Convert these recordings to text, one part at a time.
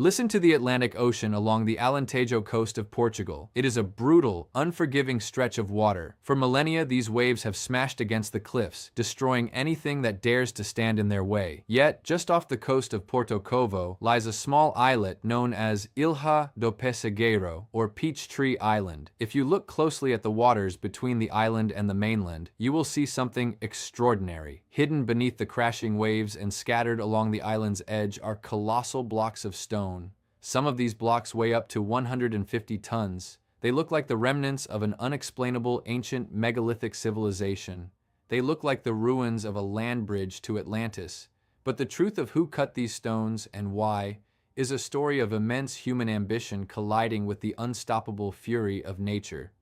Listen to the Atlantic Ocean along the Alentejo coast of Portugal. It is a brutal, unforgiving stretch of water. For millennia, these waves have smashed against the cliffs, destroying anything that dares to stand in their way. Yet, just off the coast of Porto lies a small islet known as Ilha do Pessegueiro, or Peachtree Island. If you look closely at the waters between the island and the mainland, you will see something extraordinary. Hidden beneath the crashing waves and scattered along the island's edge are colossal blocks of stone. Some of these blocks weigh up to 150 tons. They look like the remnants of an unexplainable ancient megalithic civilization. They look like the ruins of a land bridge to Atlantis. But the truth of who cut these stones and why is a story of immense human ambition colliding with the unstoppable fury of nature.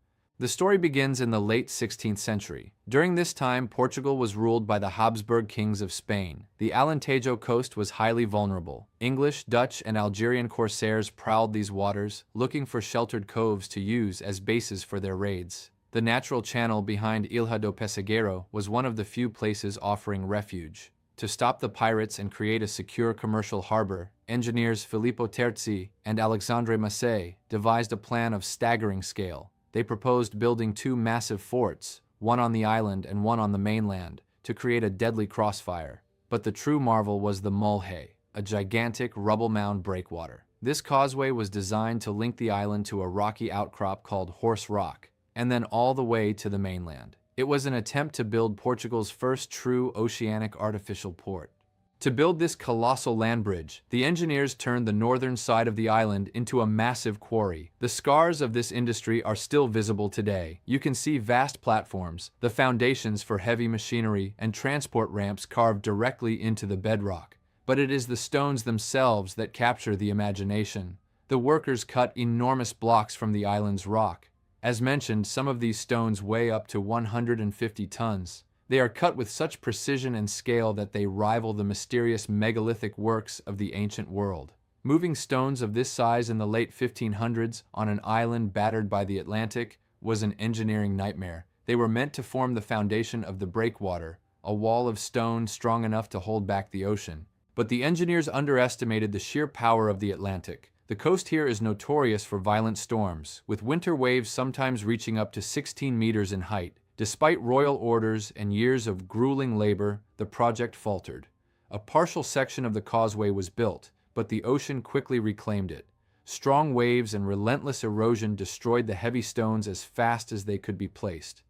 The story begins in the late 16th century. During this time, Portugal was ruled by the Habsburg kings of Spain. The Alentejo coast was highly vulnerable. English, Dutch, and Algerian corsairs prowled these waters, looking for sheltered coves to use as bases for their raids. The natural channel behind Ilha do Pessegueiro was one of the few places offering refuge. To stop the pirates and create a secure commercial harbor, engineers Filippo Terzi and Alexandre Massé devised a plan of staggering scale. They proposed building two massive forts, one on the island and one on the mainland, to create a deadly crossfire. But the true marvel was the Mulhay, a gigantic rubble mound breakwater. This causeway was designed to link the island to a rocky outcrop called Horse Rock, and then all the way to the mainland. It was an attempt to build Portugal's first true oceanic artificial port. To build this colossal land bridge, the engineers turned the northern side of the island into a massive quarry. The scars of this industry are still visible today. You can see vast platforms, the foundations for heavy machinery, and transport ramps carved directly into the bedrock. But it is the stones themselves that capture the imagination. The workers cut enormous blocks from the island's rock. As mentioned, some of these stones weigh up to 150 tons. They are cut with such precision and scale that they rival the mysterious megalithic works of the ancient world. Moving stones of this size in the late 1500s on an island battered by the Atlantic was an engineering nightmare. They were meant to form the foundation of the breakwater, a wall of stone strong enough to hold back the ocean. But the engineers underestimated the sheer power of the Atlantic. The coast here is notorious for violent storms, with winter waves sometimes reaching up to 16 meters in height. Despite royal orders and years of grueling labor, the project faltered. A partial section of the causeway was built, but the ocean quickly reclaimed it. Strong waves and relentless erosion destroyed the heavy stones as fast as they could be placed.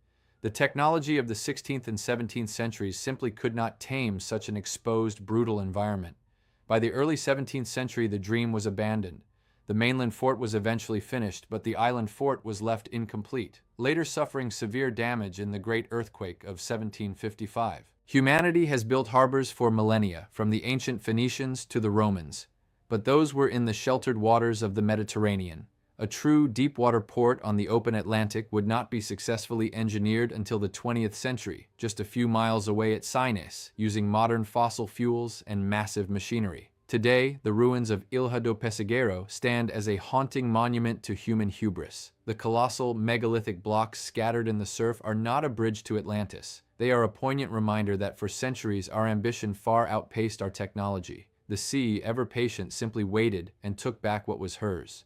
The technology of the 16th and 17th centuries simply could not tame such an exposed, brutal environment. By the early 17th century, the dream was abandoned. The mainland fort was eventually finished, but the island fort was left incomplete, later suffering severe damage in the Great Earthquake of 1755. Humanity has built harbors for millennia, from the ancient Phoenicians to the Romans, but those were in the sheltered waters of the Mediterranean. A true deep-water port on the open Atlantic would not be successfully engineered until the 20th century, just a few miles away at Sines, using modern fossil fuels and massive machinery. Today, the ruins of Ilha do Pessegueiro stand as a haunting monument to human hubris. The colossal megalithic blocks scattered in the surf are not a bridge to Atlantis. They are a poignant reminder that for centuries our ambition far outpaced our technology. The sea, ever patient, simply waited and took back what was hers.